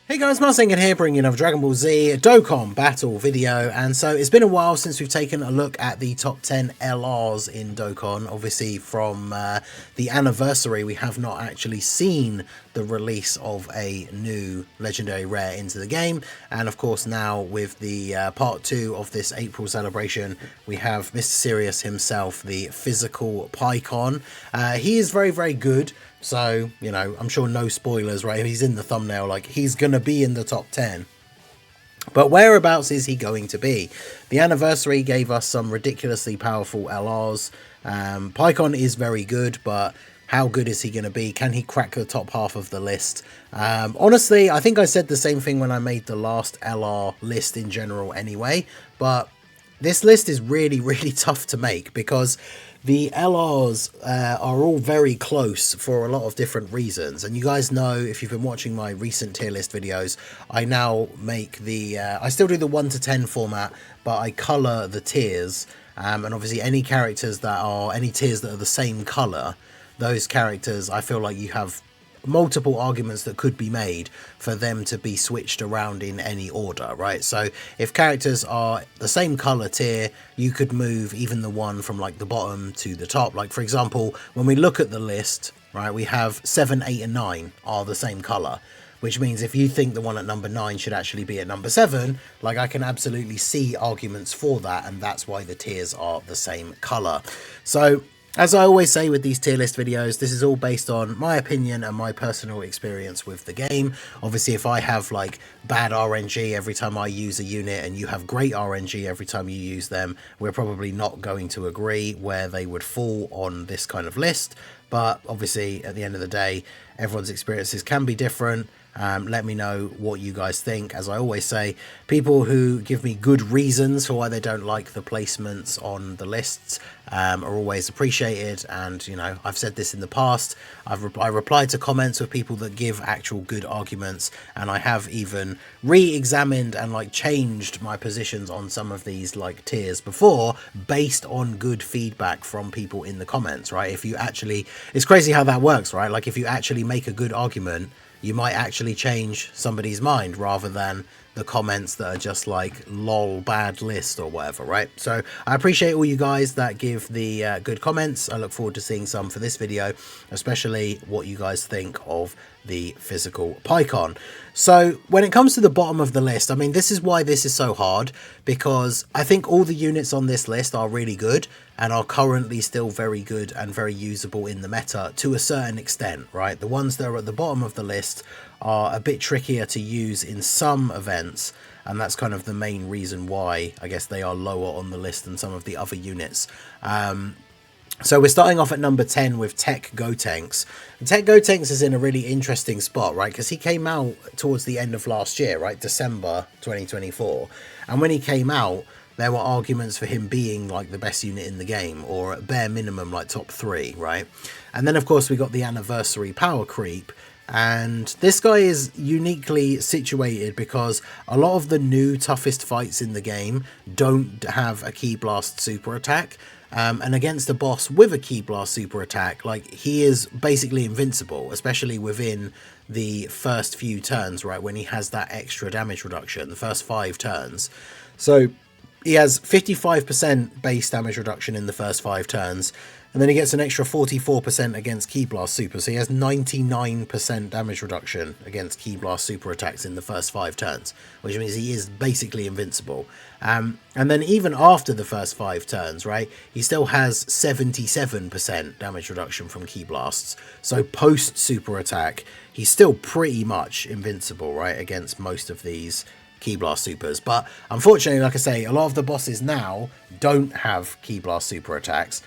Hey guys, Marsinger here, bringing another Dragon Ball Z Dokkan battle video. And so it's been a while since we've taken a look at the top 10 LRs in Dokkan. Obviously from the anniversary, we have not actually seen the release of a new legendary rare into the game. And of course now with the part 2 of this April celebration, we have Mr. Sirius himself, the physical Paikuhan. He is very, very good. So, you know, I'm sure no spoilers, right? He's in the thumbnail, like, he's going to be in the top 10. But whereabouts is he going to be? The anniversary gave us some ridiculously powerful LRs. Paikuhan is very good, but how good is he going to be? Can he crack the top half of the list? Honestly, I think I said the same thing when I made the last LR list in general anyway. But this list is really, really tough to make because the LRs are all very close for a lot of different reasons. And you guys know, if you've been watching my recent tier list videos, I now make the... I still do the 1 to 10 format, but I colour the tiers. And obviously any characters that are... any tiers that are the same colour, those characters, I feel like you have multiple arguments that could be made for them to be switched around in any order, right? So if characters are the same color tier, you could move even the one from like the bottom to the top. Like for example, when we look at the list, right, we have 7, 8 and 9 are the same color, which means if you think the one at number 9 should actually be at number 7, like I can absolutely see arguments for that, and that's why the tiers are the same color. So as I always say with these tier list videos, this is all based on my opinion and my personal experience with the game. Obviously, if I have like bad RNG every time I use a unit and you have great RNG every time you use them, we're probably not going to agree where they would fall on this kind of list. But obviously, at the end of the day, everyone's experiences can be different. Let me know what you guys think. As I always say, people who give me good reasons for why they don't like the placements on the lists are always appreciated. And, you know, I've said this in the past. I replied to comments with people that give actual good arguments. And I have even re-examined and like changed my positions on some of these like tiers before based on good feedback from people in the comments, right? If you actually, it's crazy how that works, right? Like if you actually make a good argument, you might actually change somebody's mind rather than the comments that are just like lol bad list or whatever, right? So I appreciate all you guys that give the good comments. I look forward to seeing some for this video, especially what you guys think of the physical Paikuhan. So when it comes to the bottom of the list, I mean, this is why this is so hard, because I think all the units on this list are really good and are currently still very good and very usable in the meta to a certain extent, right? The ones that are at the bottom of the list are a bit trickier to use in some events, and that's kind of the main reason why I guess they are lower on the list than some of the other units. So we're starting off at number 10 with Tech Gotenks. And Tech Gotenks is in a really interesting spot, right? Because he came out towards the end of last year, right? December 2024. And when he came out, there were arguments for him being like the best unit in the game, or at bare minimum like top 3, right? And then of course we got the anniversary power creep. And this guy is uniquely situated because a lot of the new toughest fights in the game don't have a Ki Blast super attack. And against a boss with a Ki Blast super attack, like he is basically invincible, especially within the first few turns, right? When he has that extra damage reduction, the first 5 turns. So he has 55% base damage reduction in the first 5 turns. And then he gets an extra 44% against Ki Blast Super. So he has 99% damage reduction against Ki Blast Super attacks in the first 5 turns, which means he is basically invincible. And then even after the first 5 turns, right, he still has 77% damage reduction from Ki Blasts. So post Super attack, he's still pretty much invincible, right, against most of these Ki Blast Supers. But unfortunately, like I say, a lot of the bosses now don't have Ki Blast Super attacks.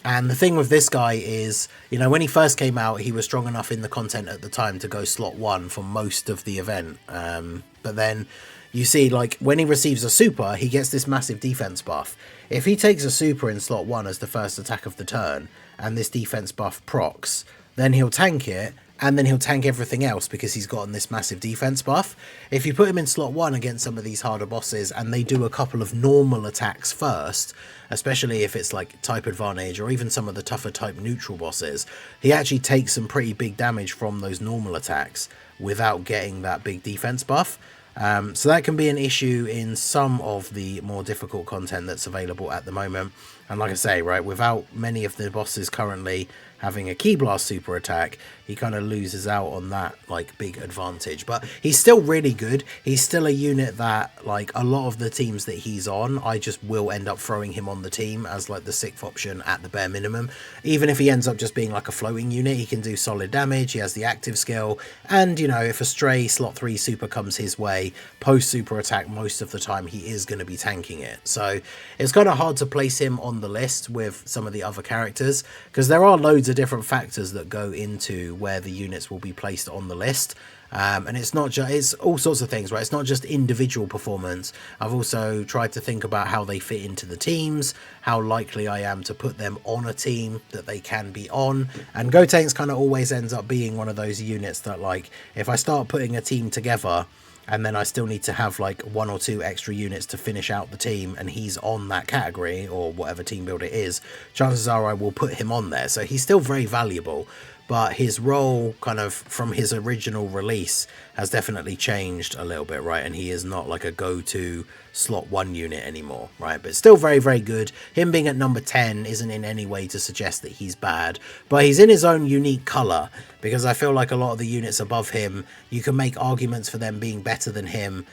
And the thing with this guy is, you know, when he first came out, he was strong enough in the content at the time to go slot 1 for most of the event. But then you see, like, when he receives a super, he gets this massive defense buff. If he takes a super in slot 1 as the first attack of the turn, and this defense buff procs, then he'll tank it, and then he'll tank everything else because he's gotten this massive defense buff. If you put him in slot 1 against some of these harder bosses and they do a couple of normal attacks first, especially if it's like type advantage or even some of the tougher type neutral bosses, he actually takes some pretty big damage from those normal attacks without getting that big defense buff. So that can be an issue in some of the more difficult content that's available at the moment. And like I say, right, without many of the bosses currently having a Ki Blast super attack, he kind of loses out on that like big advantage. But he's still really good. He's still a unit that like a lot of the teams that he's on, I just will end up throwing him on the team as like the 6th option at the bare minimum. Even if he ends up just being like a floating unit, he can do solid damage. He has the active skill, and you know, if a stray slot 3 super comes his way post super attack, most of the time he is going to be tanking it. So it's kind of hard to place him on the list with some of the other characters because there are loads of different factors that go into where the units will be placed on the list. And it's not just, it's all sorts of things, right? It's not just individual performance. I've also tried to think about how they fit into the teams, how likely I am to put them on a team that they can be on. And Gotenks kind of always ends up being one of those units that, like, if I start putting a team together and then I still need to have like 1 or 2 extra units to finish out the team, and he's on that category or whatever team build it is, chances are I will put him on there. So he's still very valuable, but his role kind of from his original release has definitely changed a little bit, right? And he is not like a go-to slot 1 unit anymore, right? But still very, very good. Him being at number 10 isn't in any way to suggest that he's bad, but he's in his own unique color, because I feel like a lot of the units above him, you can make arguments for them being better than him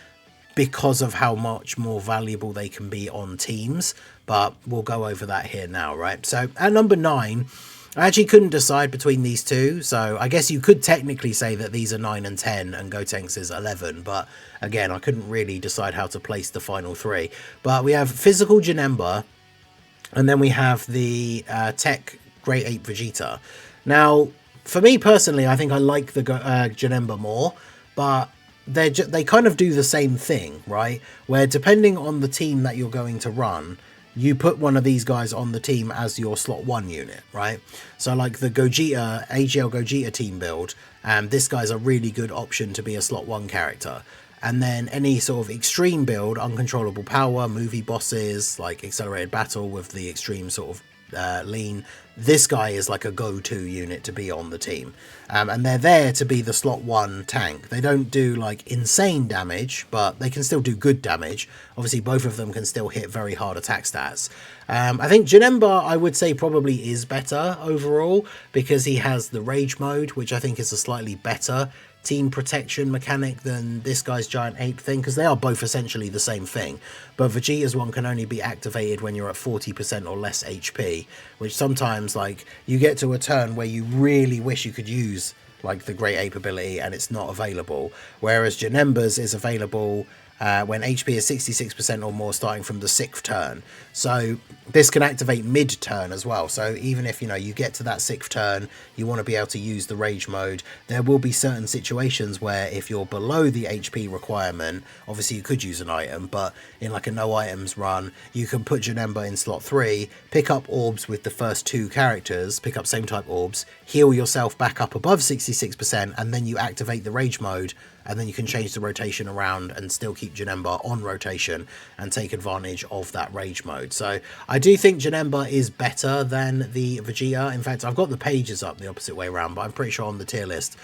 because of how much more valuable they can be on teams, but we'll go over that here now, right? So at number 9, I actually couldn't decide between these two, so I guess you could technically say that these are 9 and 10 and Gotenks is 11, but again, I couldn't really decide how to place the final 3. But we have Physical Janemba, and then we have the Tech Great Ape Vegeta. Now, for me personally, I think I like the Janemba more, but they kind of do the same thing, right? Where depending on the team that you're going to run, you put one of these guys on the team as your slot 1 unit, right? So like the Gogeta, AGL Gogeta team build, this guy's a really good option to be a slot 1 character. And then any sort of extreme build, uncontrollable power, movie bosses, like accelerated battle with the extreme sort of lean, this guy is like a go-to unit to be on the team. And they're there to be the slot 1 tank. They don't do like insane damage, but they can still do good damage. Obviously both of them can still hit very hard attack stats. I think Janemba, I would say, probably is better overall because he has the rage mode, which I think is a slightly better team protection mechanic than this guy's giant ape thing, because they are both essentially the same thing, but Vegeta's one can only be activated when you're at 40% or less HP, which sometimes like you get to a turn where you really wish you could use like the great ape ability and it's not available, whereas Janemba's is available when HP is 66% or more starting from the 6th turn. So this can activate mid-turn as well. So even if, you know, you get to that 6th turn, you want to be able to use the rage mode, there will be certain situations where if you're below the HP requirement, obviously you could use an item, but in like a no items run, you can put Janemba in slot 3, pick up orbs with the first 2 characters, pick up same type orbs, heal yourself back up above 66%, and then you activate the rage mode, and then you can change the rotation around and still keep Janemba on rotation and take advantage of that rage mode. So I do think Janemba is better than the Vegeta. In fact, I've got the pages up the opposite way around, but I'm pretty sure on the tier list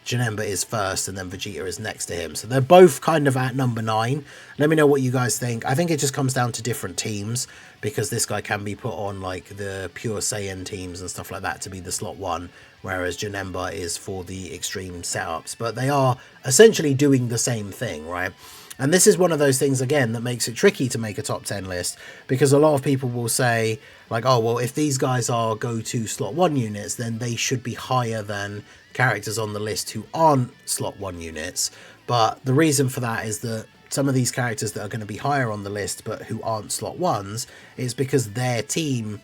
Janemba is first and then Vegeta is next to him. So they're both kind of at number 9. Let me know what you guys think. I think it just comes down to different teams, because this guy can be put on like the pure Saiyan teams and stuff like that to be the slot 1, whereas Janemba is for the extreme setups. But they are essentially doing the same thing, right? And this is one of those things, again, that makes it tricky to make a top 10 list, because a lot of people will say, like, oh, well, if these guys are go-to slot 1 units, then they should be higher than characters on the list who aren't slot 1 units. But the reason for that is that some of these characters that are going to be higher on the list but who aren't slot 1s is because their team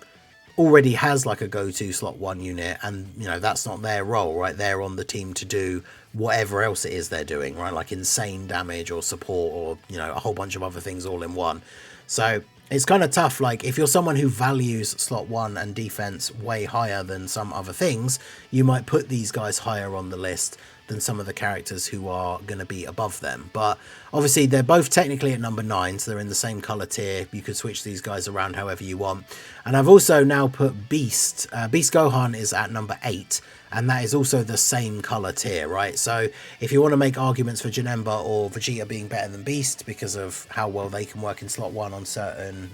already has like a go-to slot 1 unit, and you know that's not their role, right? They're on the team to do whatever else it is they're doing, right? Like insane damage or support or, you know, a whole bunch of other things all in one. So it's kind of tough. Like, if you're someone who values slot 1 and defense way higher than some other things, you might put these guys higher on the list than some of the characters who are going to be above them. But obviously they're both technically at number 9, so they're in the same color tier. You could switch these guys around however you want. And I've also now put Beast Gohan is at number 8, and that is also the same color tier, right? So if you want to make arguments for Janemba or Vegeta being better than Beast because of how well they can work in slot 1 on certain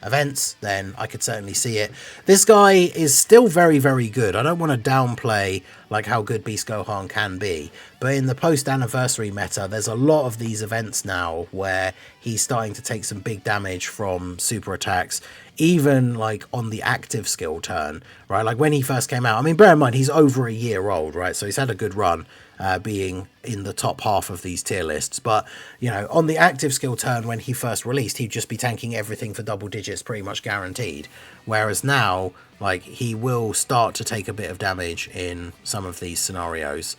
events, then I could certainly see it. This guy is still very, very good. I don't want to downplay like how good Beast Gohan can be, but in the post-anniversary meta, there's a lot of these events now where he's starting to take some big damage from super attacks, even like on the active skill turn, right? Like when he first came out, I mean, bear in mind, he's over a year old, right? So he's had a good run being in the top half of these tier lists. But, you know, on the active skill turn when he first released, he'd just be tanking everything for double digits pretty much guaranteed. Whereas now, like, he will start to take a bit of damage in some of these scenarios,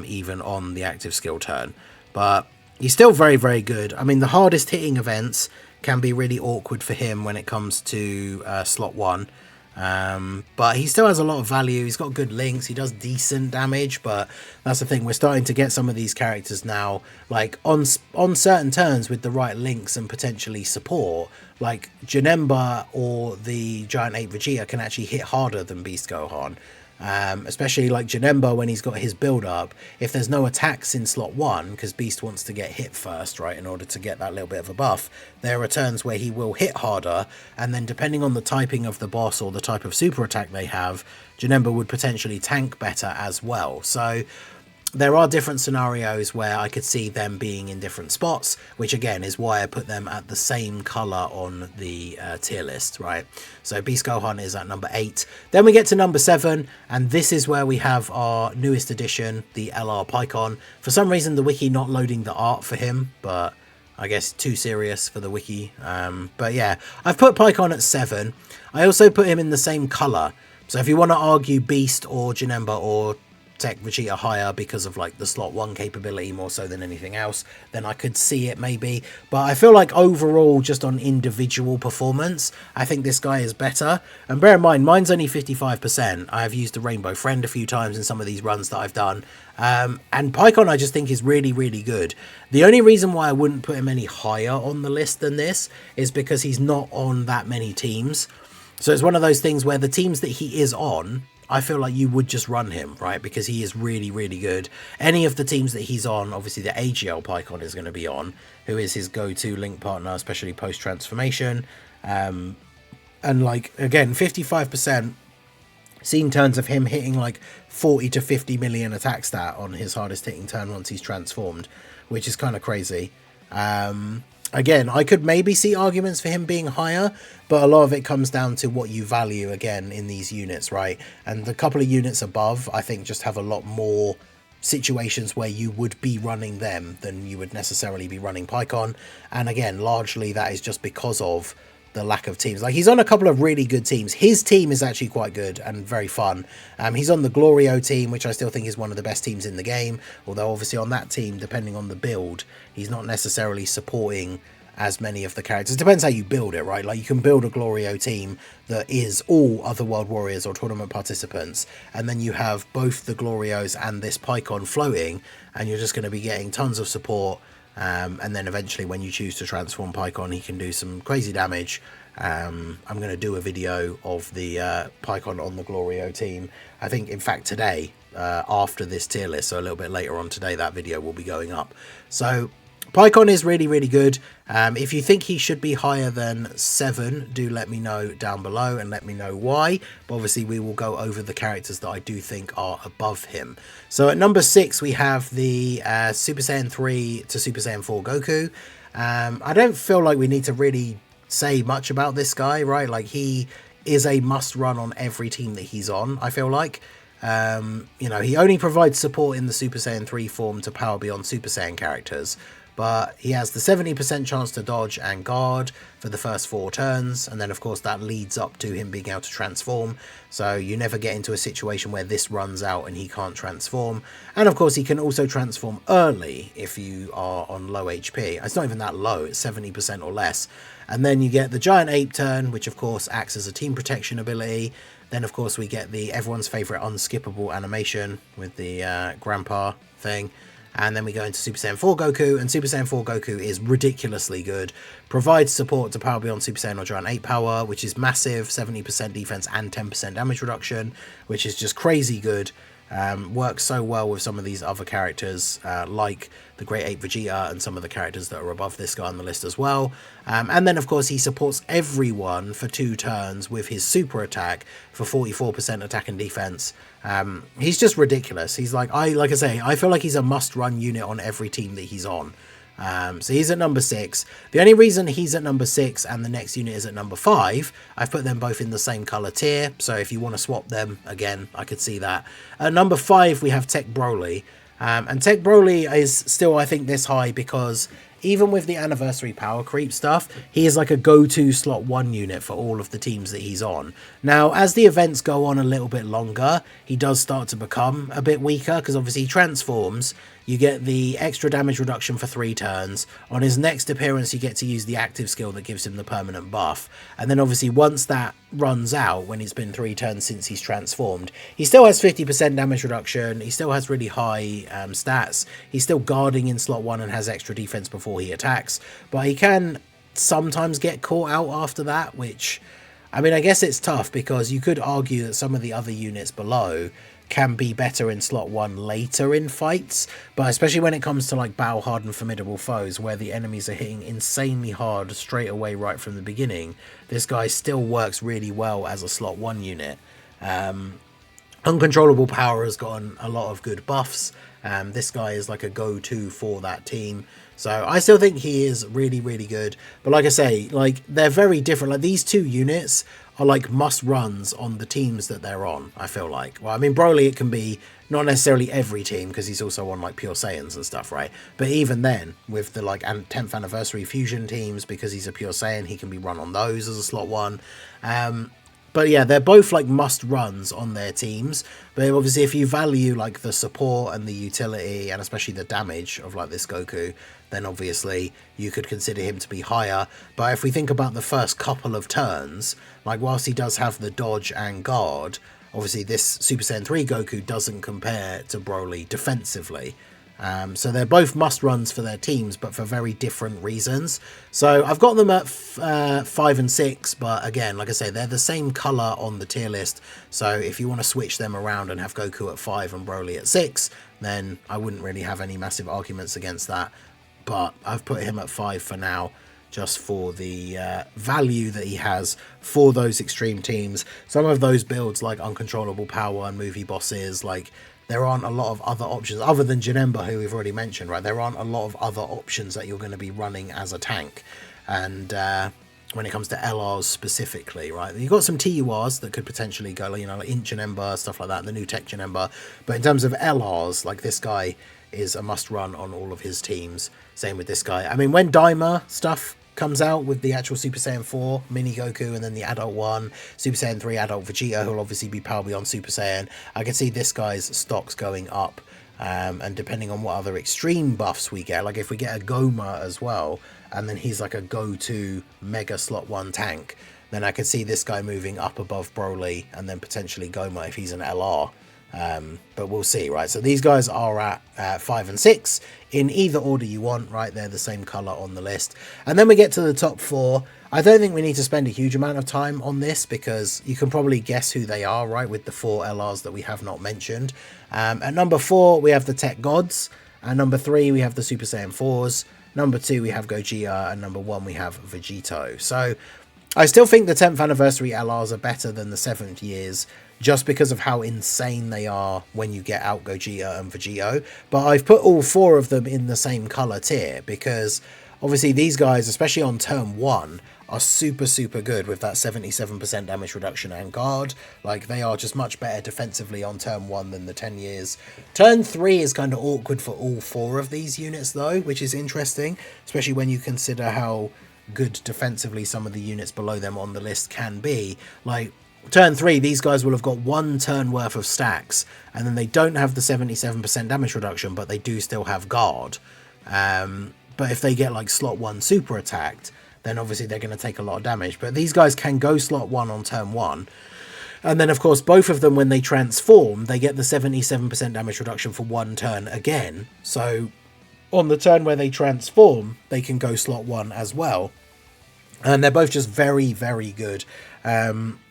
even on the active skill turn. But he's still very, very good. I mean, the hardest hitting events can be really awkward for him when it comes to slot 1. But he still has a lot of value. He's got good links. He does decent damage, but that's the thing. We're starting to get some of these characters now, like on certain turns with the right links and potentially support. Like Janemba or the Giant Ape Vegeta can actually hit harder than Beast Gohan. Especially like Janemba when he's got his build up. If there's no attacks in slot 1, because Beast wants to get hit first, right, in order to get that little bit of a buff, there are turns where he will hit harder, and then depending on the typing of the boss or the type of super attack they have, Janemba would potentially tank better as well. So there are different scenarios where I could see them being in different spots, which again is why I put them at the same color on the tier list, right? So Beast Gohan is at number 8. Then we get to number 7, and this is where we have our newest addition, the LR Paikuhan. For some reason, the wiki not loading the art for him, but I guess too serious for the wiki. But yeah, I've put Paikuhan at 7. I also put him in the same color. So if you want to argue Beast or Janemba or Tech Vegeta higher because of like the slot 1 capability more so than anything else, then I could see it maybe. But I feel like overall, just on individual performance, I think this guy is better. And bear in mind, mine's only 55%. I have used the Rainbow Friend a few times in some of these runs that I've done. And Paikuhan I just think is really, really good. The only reason why I wouldn't put him any higher on the list than this is because he's not on that many teams. So it's one of those things where the teams that he is on, I feel like you would just run him, right? Because he is really, really good. Any of the teams that he's on, obviously the AGL Paikuhan is going to be on, who is his go-to link partner, especially post-transformation. And like, again, 55%, seen turns of him hitting like 40 to 50 million attack stat on his hardest hitting turn once he's transformed, which is kind of crazy. Again, I could maybe see arguments for him being higher, but a lot of it comes down to what you value, again, in these units, right? And the couple of units above, I think, just have a lot more situations where you would be running them than you would necessarily be running Paikuhan. And again, largely that is just because of the lack of teams. Like, he's on a couple of really good teams. His team is actually quite good and very fun. He's on the Glorio team, which I still think is one of the best teams in the game, although obviously on that team, depending on the build, he's not necessarily supporting as many of the characters. It depends how you build it, right? Like, you can build a Glorio team that is all other World Warriors or tournament participants, and then you have both the Glorios and this Paikuhan floating, and you're just going to be getting tons of support. And then eventually when you choose to transform Paikuhan, he can do some crazy damage. I'm going to do a video of the Paikuhan on the Glorio team, I think, in fact, today, after this tier list. So a little bit later on today, that video will be going up. So Paikuhan is really, really good. If you think he should be higher than 7, do let me know down below and let me know why. But obviously we will go over the characters that I do think are above him. So at number 6, we have the Super Saiyan 3 to Super Saiyan 4 Goku. I don't feel like we need to really say much about this guy, right? Like, he is a must run on every team that he's on, I feel like. You know, he only provides support in the Super Saiyan 3 form to power beyond Super Saiyan characters. but he has the 70% chance to dodge and guard for the first 4 turns, and then of course that leads up to him being able to transform, so you never get into a situation where this runs out and he can't transform. And of course he can also transform early if you are on low HP. It's not even that low, it's 70% or less. And then you get the giant ape turn, which of course acts as a team protection ability. Then of course we get the everyone's favorite unskippable animation with the grandpa thing. And then we go into Super Saiyan 4 Goku, and Super Saiyan 4 Goku is ridiculously good. Provides support to Power Beyond Super Saiyan or Giant 8 power, which is massive, 70% defense and 10% damage reduction, which is just crazy good. Works so well with some of these other characters, like the Great Ape Vegeta and some of the characters that are above this guy on the list as well. And then, of course, he supports everyone for 2 turns with his super attack for 44% attack and defense. He's just ridiculous. He's like I say, I feel like he's a must-run unit on every team that he's on. So he's at number 6. The only reason he's at number 6 and the next unit is at number 5, I've put them both in the same color tier, so if you want to swap them, again, I could see that. At number 5 we have Tech Broly, and Tech Broly is still, I think, this high because even with the anniversary power creep stuff, he is like a go-to slot 1 unit for all of the teams that he's on. Now, as the events go on a little bit longer, he does start to become a bit weaker, because obviously he transforms. You get the extra damage reduction for 3 turns. On his next appearance, you get to use the active skill that gives him the permanent buff. And then obviously once that runs out, when it's been 3 turns since he's transformed, he still has 50% damage reduction. He still has really high stats. He's still guarding in slot 1 and has extra defense before he attacks. But he can sometimes get caught out after that, which, I mean, I guess it's tough because you could argue that some of the other units below can be better in slot 1 later in fights, but especially when it comes to like battle hardened formidable foes where the enemies are hitting insanely hard straight away right from the beginning, this guy still works really well as a slot 1 unit. Uncontrollable power has gotten a lot of good buffs. This guy is like a go-to for that team, so I still think he is really, really good. But like I say, like, they're very different. Like, these 2 units are like must runs on the teams that they're on, I feel like. Well, I mean, Broly, it can be not necessarily every team because he's also on like Pure Saiyans and stuff, right? But even then, with the like 10th anniversary fusion teams, because he's a Pure Saiyan, he can be run on those as a slot 1. But yeah, they're both like must runs on their teams. But obviously if you value like the support and the utility and especially the damage of like this Goku, then obviously you could consider him to be higher. But if we think about the first couple of turns, like whilst he does have the dodge and guard, obviously this Super Saiyan 3 Goku doesn't compare to Broly defensively. So they're both must-runs for their teams, but for very different reasons. So I've got them at 5 and 6, but again, like I say, they're the same colour on the tier list. So if you want to switch them around and have Goku at 5 and Broly at 6, then I wouldn't really have any massive arguments against that. But I've put him at 5 for now, just for the value that he has for those extreme teams. Some of those builds, like Uncontrollable Power and Movie Bosses, like, there aren't a lot of other options other than Janemba, who we've already mentioned, right? There aren't a lot of other options that you're going to be running as a tank. And when it comes to LRs specifically, right? You've got some TURs that could potentially go, you know, like Int Janemba, stuff like that, the new Tech Janemba. But in terms of LRs, like, this guy is a must run on all of his teams. Same with this guy. I mean, when Daima stuff comes out with the actual Super Saiyan 4 mini Goku and then the adult one, Super Saiyan 3 adult Vegeta, who'll obviously be Power Beyond Super Saiyan, I can see this guy's stocks going up. And depending on what other extreme buffs we get, like if we get a Goma as well, and then he's like a go-to mega slot 1 tank, then I could see this guy moving up above Broly and then potentially Goma if he's an LR. But we'll see, right? So these guys are at 5 and 6 in either order you want, right? They're the same color on the list. And then we get to the top 4. I don't think we need to spend a huge amount of time on this because you can probably guess who they are, right? With the 4 LRs that we have not mentioned. At number 4, we have the Tech Gods. At number 3, we have the Super Saiyan 4s. Number 2, we have Gogeta. And number 1, we have Vegito. So I still think the 10th anniversary LRs are better than the 7th years, just because of how insane they are when you get out Gogeta and Vegito. But I've put all 4 of them in the same colour tier because obviously these guys, especially on turn 1, are super good with that 77% damage reduction and guard. Like, they are just much better defensively on turn 1 than the 10 years. Turn 3 is kind of awkward for all 4 of these units though, which is interesting, especially when you consider how good defensively some of the units below them on the list can be. Like, turn 3, these guys will have got 1 turn worth of stacks, and then they don't have the 77% damage reduction, but they do still have guard. But if they get like slot 1 super attacked, then obviously they're going to take a lot of damage. But these guys can go slot 1 on turn 1. And then, of course, both of them, when they transform, they get the 77% damage reduction for 1 turn again. So on the turn where they transform, they can go slot 1 as well. And they're both just very good.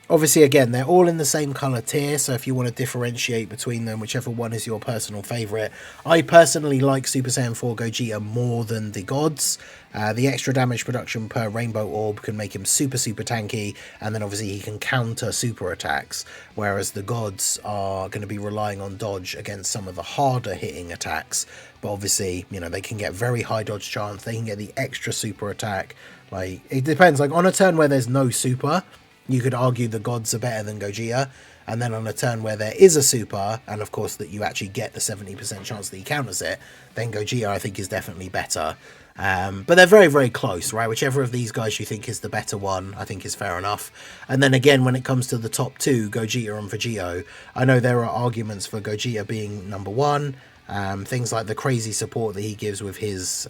Obviously, again, they're all in the same colour tier, so if you want to differentiate between them, whichever one is your personal favourite. I personally like Super Saiyan 4 Gogeta more than the gods. The extra damage production per rainbow orb can make him super tanky, and then obviously he can counter super attacks, whereas the gods are going to be relying on dodge against some of the harder hitting attacks. But obviously, you know, they can get very high dodge chance, they can get the extra super attack. Like, it depends. Like, on a turn where there's no super, you could argue the gods are better than Gogeta, and then on a turn where there is a super, and of course that you actually get the 70% chance that he counters it, then Gogeta I think is definitely better. But they're very close, right? Whichever of these guys you think is the better one, I think is fair enough. And then again, when it comes to the top 2, Gogeta and Vegito, I know there are arguments for Gogeta being number 1, things like the crazy support that he gives with his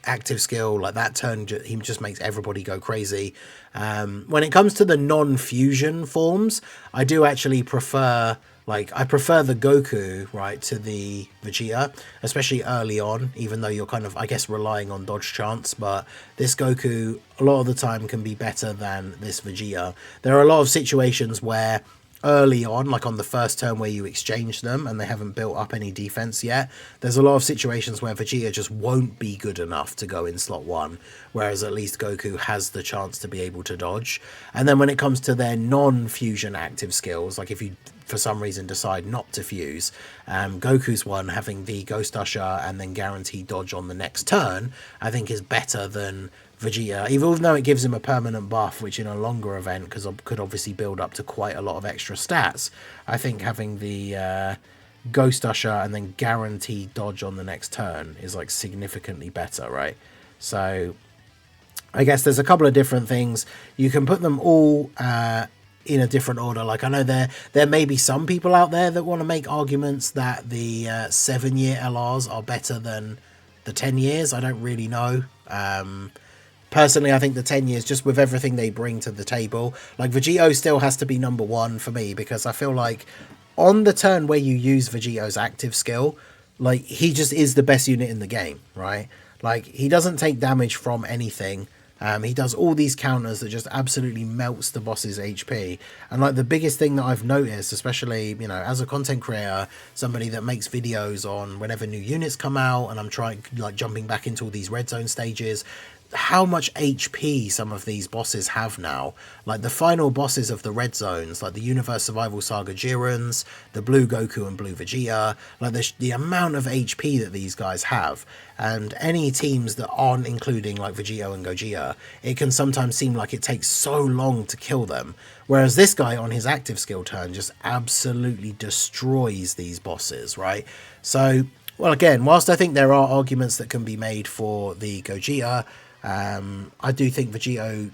active skill, like that turn, he just makes everybody go crazy. When it comes to the non-fusion forms, I do actually prefer, like, I prefer the Goku, right, to the Vegeta, especially early on, even though you're kind of, I guess, relying on dodge chance, but this Goku, a lot of the time, can be better than this Vegeta. There are a lot of situations where early on, like on the first turn where you exchange them and they haven't built up any defense yet, there's a lot of situations where Vegeta just won't be good enough to go in slot 1, whereas at least Goku has the chance to be able to dodge. And then when it comes to their non-fusion active skills, like if you for some reason decide not to fuse, Goku's one, having the Ghost Usher and then guaranteed dodge on the next turn, I think is better than Vegeta, even though it gives him a permanent buff, which in a longer event could obviously build up to quite a lot of extra stats. I think having the Ghost Usher and then guaranteed dodge on the next turn is like significantly better, right? So I guess there's a couple of different things. You can put them all in a different order. Like, I know there may be some people out there that want to make arguments that the 7-year LRs are better than the 10 years. I don't really know. Personally, I think the 10 years, just with everything they bring to the table, like Vegito still has to be number 1 for me, because I feel like on the turn where you use Vegito's active skill, like, he just is the best unit in the game, right? Like, he doesn't take damage from anything. He does all these counters that just absolutely melts the boss's HP. And like, the biggest thing that I've noticed, especially, you know, as a content creator, somebody that makes videos on whenever new units come out, and I'm trying, like, jumping back into all these red zone stages, how much HP some of these bosses have now. Like, the final bosses of the red zones, like the Universe Survival Saga Jirans, the Blue Goku and Blue Vegeta, like the amount of HP that these guys have. And any teams that aren't including like Vegito and Gogeta, it can sometimes seem like it takes so long to kill them. Whereas this guy on his active skill turn just absolutely destroys these bosses, right? So, well, again, whilst I think there are arguments that can be made for the Gogeta, I do think Vegito,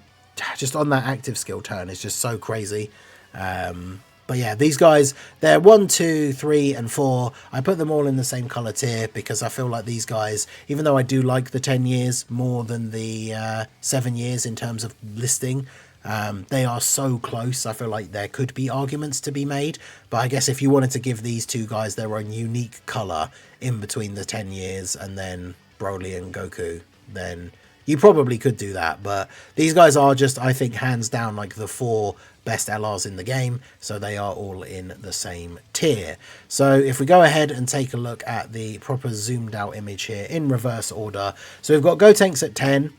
just on that active skill turn, is just so crazy. But yeah, these guys, they're 1, 2, 3, and 4. I put them all in the same colour tier because I feel like these guys, even though I do like the 10 years more than the 7 years in terms of listing, they are so close. I feel like there could be arguments to be made. But I guess if you wanted to give these two guys their own unique colour in between the 10 years and then Broly and Goku, then you probably could do that. But these guys are just, I think, hands down, like the 4 best LRs in the game, so they are all in the same tier. So if we go ahead and take a look at the proper zoomed out image here in reverse order, so we've got Gotenks at 10.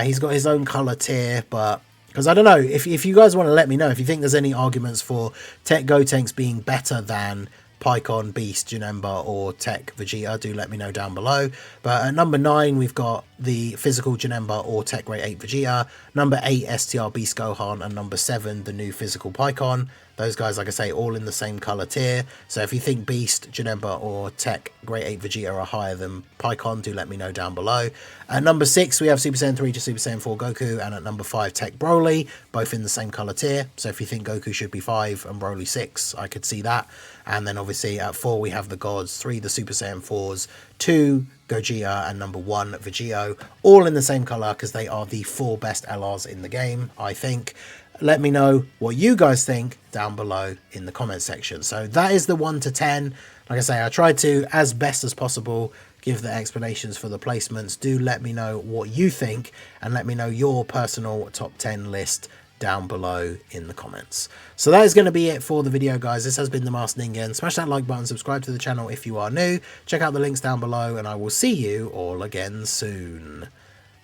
He's got his own color tier, but because I don't know, if you guys want to let me know if you think there's any arguments for Tech Gotenks being better than Paikuhan, Beast, Janemba, or Tech Vegeta, do let me know down below. But at number 9, we've got the physical Janemba or Tech Grade 8 Vegeta. Number 8, STR Beast Gohan. And number 7, the new physical Paikuhan. Those guys, like I say, all in the same colour tier. So if you think Beast, Janemba, or Tech Grade 8 Vegeta are higher than Paikuhan, do let me know down below. At number 6, we have Super Saiyan 3 to Super Saiyan 4 Goku. And at number 5, Tech Broly, both in the same colour tier. So if you think Goku should be 5 and Broly 6, I could see that. And then obviously at 4, we have the gods, 3, the Super Saiyan 4s, 2, Gogeta, and number 1, Vegito, all in the same colour because they are the 4 best LRs in the game, I think. Let me know what you guys think down below in the comment section. So that is the 1 to 10. Like I say, I tried to, as best as possible, give the explanations for the placements. Do let me know what you think and let me know your personal top 10 list down below in the comments. So that is going to be it for the video, guys. This has been the Masked Ningen. Smash that like button, subscribe to the channel if you are new, check out the links down below, and I will see you all again soon.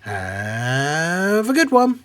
Have a good one.